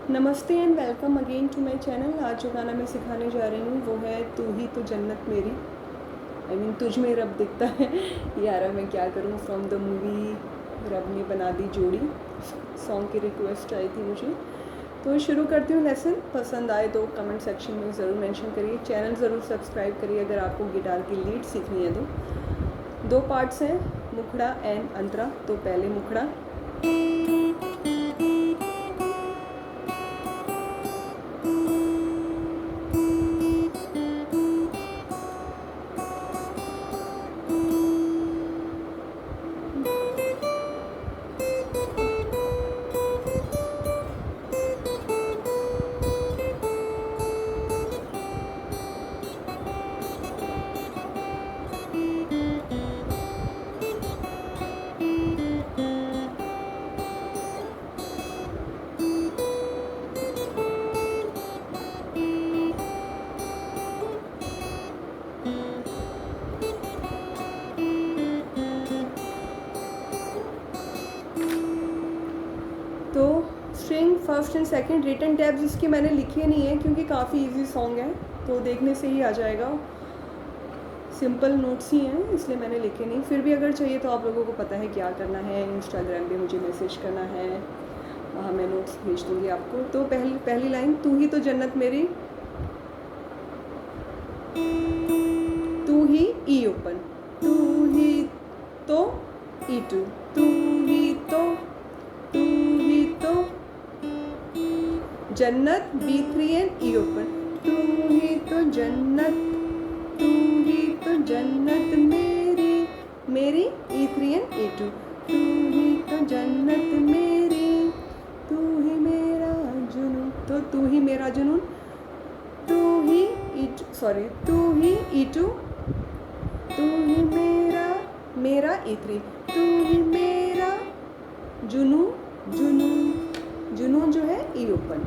नमस्ते and welcome again to my channel. आज जो गाना मैं सिखाने जा रही हूँ वो है तू ही तो जन्नत मेरी। आई मीन तुझ में रब दिखता है। यारा मैं क्या करूँ फ्रॉम द मूवी रब ने बना दी जोड़ी। सॉन्ग की रिक्वेस्ट आई थी मुझे, तो शुरू करती हूँ लेसन। पसंद आए तो कमेंट सेक्शन में ज़रूर मेंशन करिए। चैनल ज़रूर सब्सक्राइब करिए अगर आपको गिटार की लीड सीखनी है तो। दो पार्ट्स हैं, मुखड़ा एंड अंतरा। तो पहले मुखड़ा। तो string first and second written tabs इसके मैंने लिखे नहीं है क्योंकि काफ़ी इजी सॉन्ग है, तो देखने से ही आ जाएगा। सिंपल नोट्स ही हैं इसलिए मैंने लिखे नहीं। फिर भी अगर चाहिए तो आप लोगों को पता है क्या करना है। इंस्टाग्राम पे मुझे मैसेज करना है, वहाँ मैं नोट्स भेज दूँगी आपको। तो पहली लाइन, तू ही तो जन्नत मेरी, तू ही ई ओपन, तू ही तो ई टू, तू ही तो जन्नत B3 एंड ई ओपन, तू ही तो जन्नत, तू ही तो जन्नत मेरी, मेरी E3 एंड E2, तू ही तो जन्नत मेरी, तू ही मेरा जुनून। तो तू ही मेरा जुनून, तू ही तू ही E2, तू ही मेरा E3, तू ही मेरा जुनून जो है ई ओपन,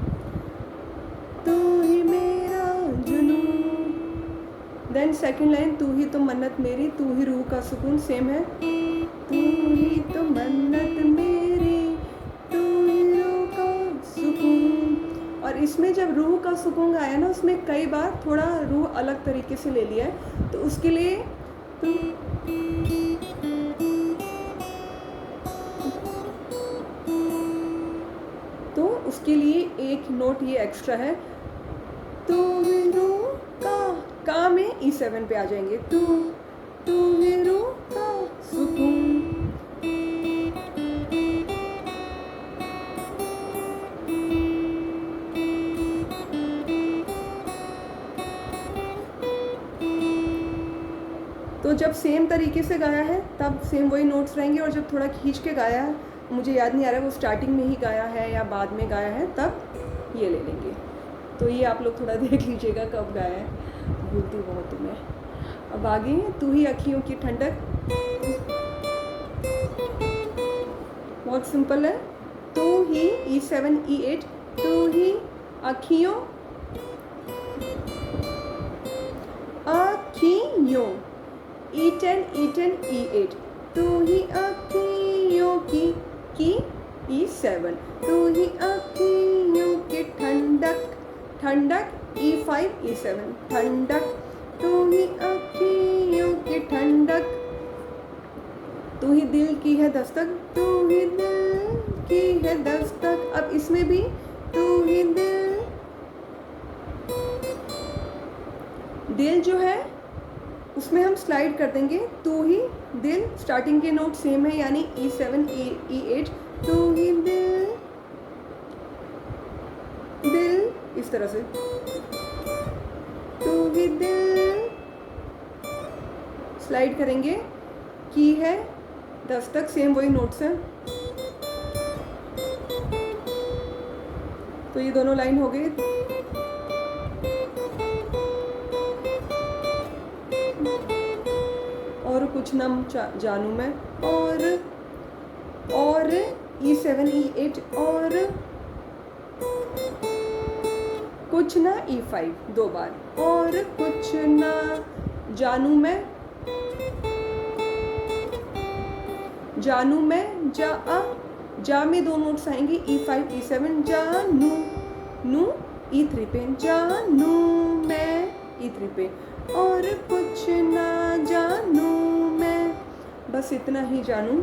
तू ही मेरा जुनून। देन सेकंड लाइन, तू ही तो मन्नत मेरी, तू ही रूह का सुकून, सेम है, तू ही तो मन्नत मेरी, तू ही रूह का सुकून। और इसमें जब रूह का सुकून गाया ना, उसमें कई बार थोड़ा रूह अलग तरीके से ले लिया है, तो उसके लिए उसके लिए एक नोट ये एक्स्ट्रा है। तू ही रूह का में E7 पे आ जाएंगे, तू ही रूह का सुकून। तो जब सेम तरीके से गाया है तब सेम वही नोट्स रहेंगे, और जब थोड़ा खींच के गाया है, मुझे याद नहीं आ रहा है वो स्टार्टिंग में ही गाया है या बाद में गाया है, तब ये ले लेंगे। तो ये आप लोग थोड़ा देख लीजिएगा कब गाया है, भूलती बहुत हूँ मैं। अब आगे, तू ही अखियों की ठंडक, बहुत सिंपल है, तू ही E7 E8, तू ही अखियों E10 E8, तू ही अखियों की E7, तू ही अखियों की ठंडक E5 E7, ठंडक, तू ही अखियों की ठंडक, तू ही दिल की है दस्तक, तू ही दिल की है दस्तक। अब इसमें भी तू ही दिल जो है उसमें हम स्लाइड कर देंगे, तू ही दिल, स्टार्टिंग के नोट सेम है यानी E7 E8, तू ही दिल इस तरह से, तू ही दिल स्लाइड करेंगे, की है दस्तक, सेम वही नोट्स हैं। तो ये दोनों लाइन हो गई। और कुछ ना जानू मैं, और E7 E8, और कुछ ना E5 दो बार, और कुछ ना जानू मैं जा में दो नोट्स आएंगे, E5 E7, जानू नू E3 पे, जानू मैं E3 पे, और कुछ ना जानू मैं, बस इतना ही जानू,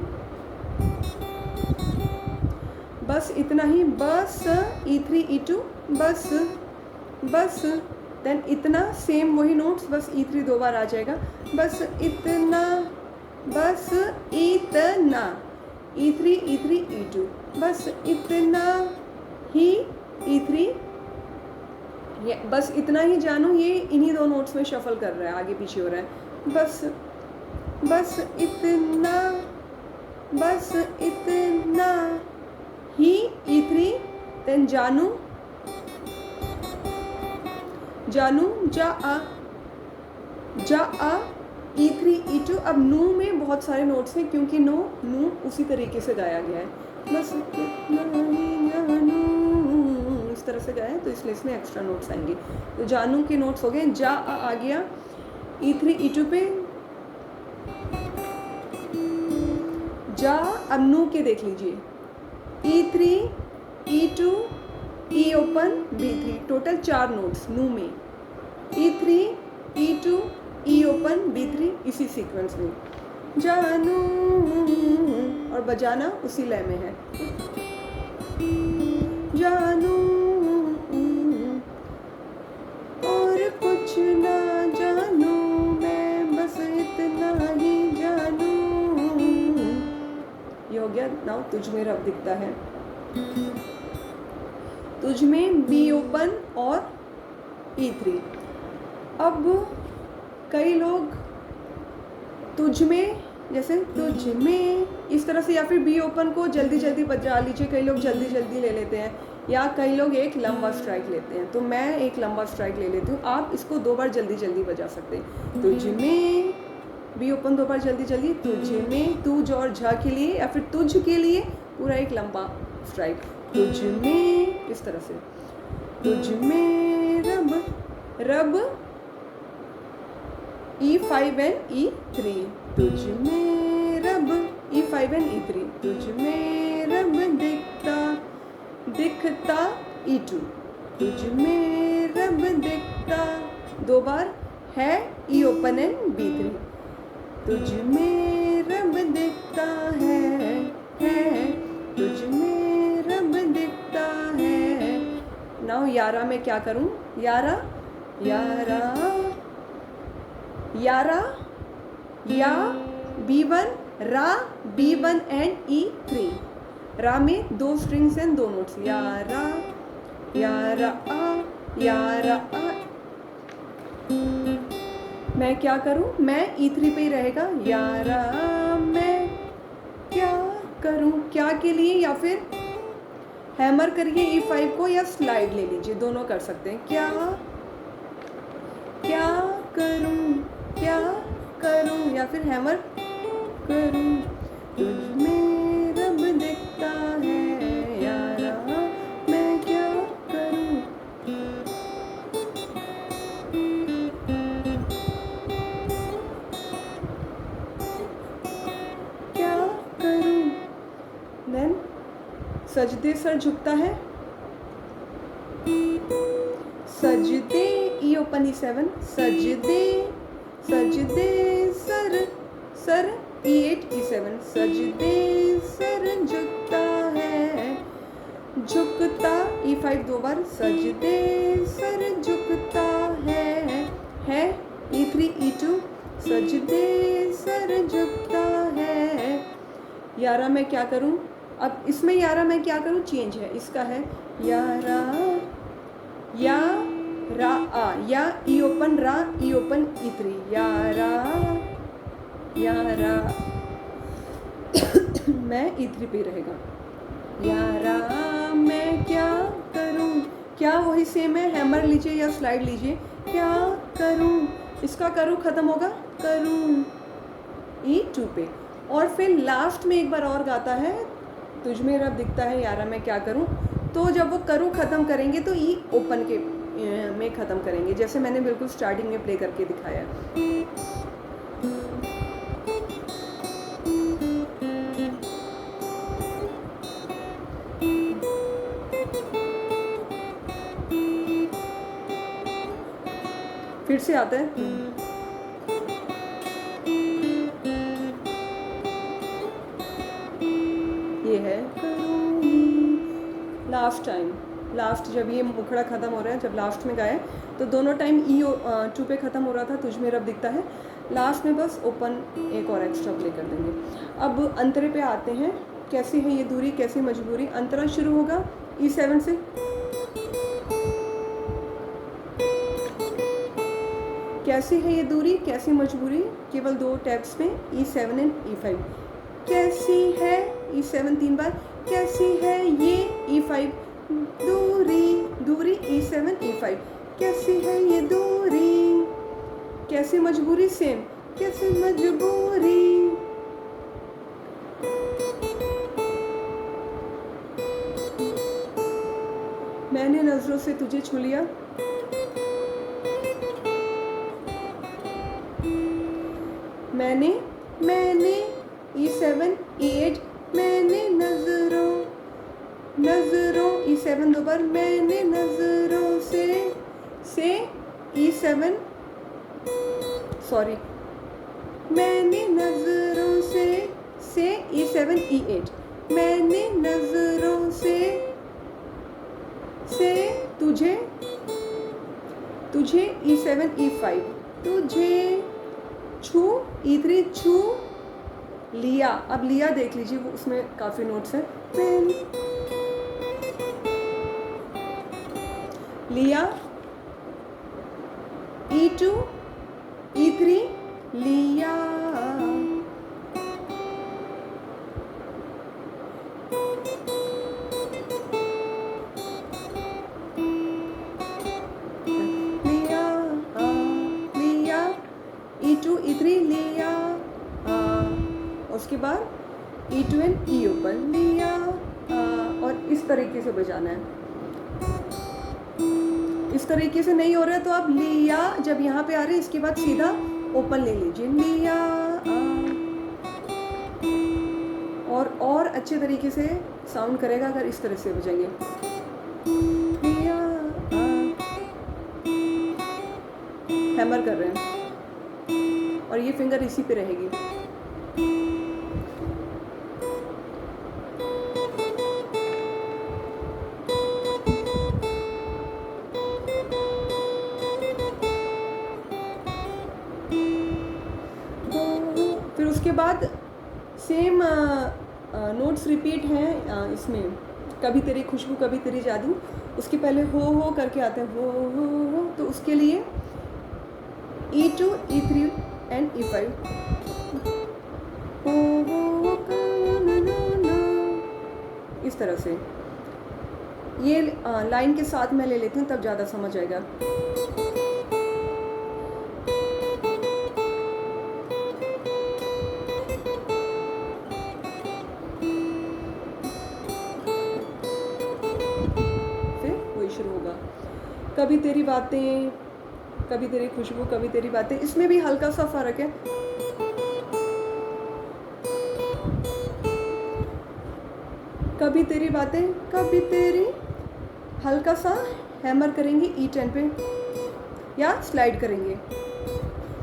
बस इतना ही, बस E3 E2, बस बस, देन इतना, सेम वही नोट्स, बस E3 दो बार आ जाएगा, बस इतना, बस इतना, E3 E3 E2, बस इतना ही E3, बस इतना ही जानू, ये इन्हीं दो नोट्स में शफल कर रहा है, आगे पीछे हो रहा है, बस बस इतना, बस इतना ही E3, देन जानू, जानू जा आ E3 E2। अब नू में बहुत सारे नोट्स हैं क्योंकि नू उसी तरीके से गाया गया है, बस जानू इस तरह से गाया है, तो इसलिए इसमें एक्स्ट्रा नोट्स आएंगे। तो जानू के नोट्स हो गए, जा आ गया E3 E2 पे, जा, अब नू के देख लीजिए, E3 E2 E open B3, total 4 notes नू में, E3 E2 E open B3, इसी सीक्वेंस में, जानू, और बजाना उसी लय में है, जानू और कुछ ना जानू मैं, बस इतना ही जानू, ये हो गया। नाउ तुझ में रब दिखता है, तुझ में बी ओपन और E3। अब कई लोग तुझ में, जैसे तुझ में इस तरह से, या फिर बी ओपन को जल्दी जल्दी बजा लीजिए, कई लोग जल्दी जल्दी ले लेते हैं, या कई लोग एक लंबा स्ट्राइक लेते हैं, तो मैं एक लंबा स्ट्राइक ले लेती हूँ, आप इसको 2 बार जल्दी जल्दी बजा सकते हैं। तुझ में बी ओपन 2 बार जल्दी जल्दी, तुझ में, तुझ और झा के लिए, या फिर तुझ के लिए पूरा एक लंबा स्ट्राइक, तुझ में, इस तरह से, तुझ में रब, रब E5 and E3, तुझ में रब E5 and E3, तुझ में रब दिखता दिखता E2, तुझ में रब दिखता, 2 बार है E ओपन एंड B3, तुझ में रब दिखता है, तुझ में रब दिखता है। नाउ यारा में क्या करूं, यारा यारा यारा, या B1 रा, B1 एंड E3, रा में 2 स्ट्रिंग्स एंड 2 नोट्स, यारा यारा आ, यारा आ। मैं क्या करूं, मैं E3 पे ही रहेगा, यारा मैं क्या करूं, क्या के लिए, या फिर हैमर करिए E5 को, या स्लाइड ले लीजिए, दोनों कर सकते हैं, क्या क्या करूं, क्या करूं, या फिर हैमर करूं, तुझ में रब दिखता है, यारा मैं क्या करूं, क्या करूं, देन सजदे सर झुकता है, सजदे E ओपन E7, सजदे सजदे सर, सर E8 E7, सजदे सर झुकता है, झुकता E5 2 बार, सजदे सर झुकता है E3 E2, सजदे सर झुकता है। यारा मैं क्या करूं, अब इसमें यारा मैं क्या करूं चेंज है, इसका है यारा या रा आ, या ई ओपन रा, ई ओपन E3, यारा यारा मैं E3 पे रहेगा, यारा मैं क्या करूं, क्या वही सेम है, हैमर लीजिए या स्लाइड लीजिए, क्या करूं, इसका करूं खत्म होगा, करूं E2 पे, और फिर लास्ट में एक बार और गाता है, तुझ में रब दिखता है, यारा मैं क्या करूं, तो जब वो करूं ख़त्म करेंगे तो ई ओपन के में ख़त्म करेंगे, जैसे मैंने बिल्कुल स्टार्टिंग में प्ले करके दिखाया। फिर से आता है। ये है लास्ट टाइम, लास्ट जब ये मुखड़ा ख़त्म हो रहा है, जब लास्ट में गाया तो दोनों टाइम ई 2 पे ख़त्म हो रहा था, तुझ में रब दिखता है। लास्ट में बस ओपन एक और एक्स्ट्रा प्ले कर देंगे। अब अंतरे पे आते हैं। कैसी है ये दूरी कैसी मजबूरी, अंतरा शुरू होगा E7 से। कैसी है ये दूरी कैसी मजबूरी, केवल 2 टैप्स में E7 एंड E5। कैसी है E7 3 बार, कैसी है ये E5, दूरी दूरी E7 E5। कैसी है ये दूरी कैसी मजबूरी, सेम कैसी मजबूरी। मैंने नजरों से तुझे छू लिया, मैंने E7 E8, मैंने नजरों E7 2 बार, मैंने नजरों से E7 सॉरी, मैंने नजरों से E7 E8, मैंने नजरों से तुझे E7 E5, तुझे छू E3 छू लिया। अब लिया देख लीजिए, वो उसमें काफ़ी नोट्स हैं। लिया E2 E3 लिया, E2 E3 लिया, उसके बाद E2 एंड E ऊपर लिया, और इस तरीके से बजाना है। इस तरीके से नहीं हो रहा है तो आप लिया जब यहाँ पे आ रहे हैं, इसके बाद सीधा ओपन ले लीजिए, लिया, और अच्छे तरीके से साउंड करेगा अगर इस तरह से बजाएंगे। लिया, हैमर कर रहे हैं और ये फिंगर इसी पे रहेगी। फिर उसके बाद सेम नोट्स रिपीट हैं इसमें, कभी तेरी खुशबू कभी तेरी जादू, उसके पहले हो करके आते हैं, हो, तो उसके लिए E2 E3 एंड E5, इस तरह से। ये लाइन के साथ मैं ले लेती हूँ तब ज़्यादा समझ आएगा। कभी तेरी बातें कभी तेरी खुशबू कभी तेरी बातें, इसमें भी हल्का सा फर्क है। कभी तेरी बातें कभी तेरी, हल्का सा हैमर करेंगे E10 पे या स्लाइड करेंगे।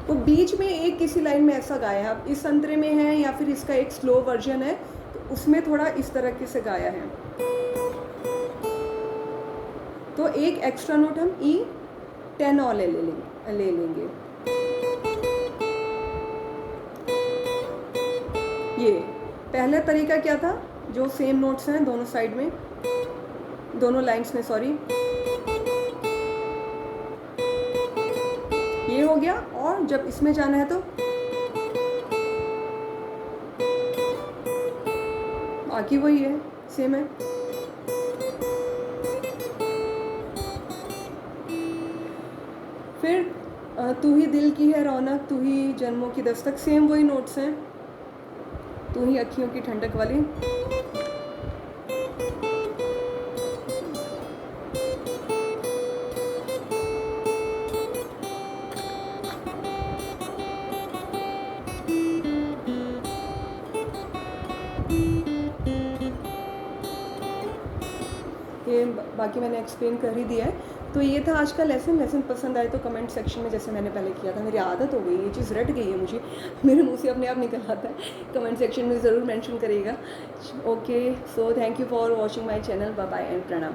तो बीच में एक किसी लाइन में ऐसा गाया है, अब इस संतरे में है या फिर इसका एक स्लो वर्जन है तो उसमें थोड़ा इस तरह से गाया है। तो एक एक्स्ट्रा नोट हम E10 और ले लेंगे। ये पहला तरीका क्या था, जो सेम नोट्स हैं दोनों साइड में, दोनों लाइंस में, सॉरी, ये हो गया। और जब इसमें जाना है तो बाकी वही है, सेम है। फिर तू ही दिल की है रौनक, तू ही जन्मों की दस्तक, सेम वही नोट्स हैं, तू ही अखियों की ठंडक वाली। ये बाकी मैंने एक्सप्लेन कर ही दिया है। तो ये था आज का लेसन पसंद आए तो कमेंट सेक्शन में, जैसे मैंने पहले किया था, मेरी आदत हो गई, ये चीज़ रट गई है मुझे, मेरे मुंह से अपने आप निकल आता है। कमेंट सेक्शन में ज़रूर मेंशन करिएगा। Okay, so thank you for watching my channel, bye bye and प्रणाम।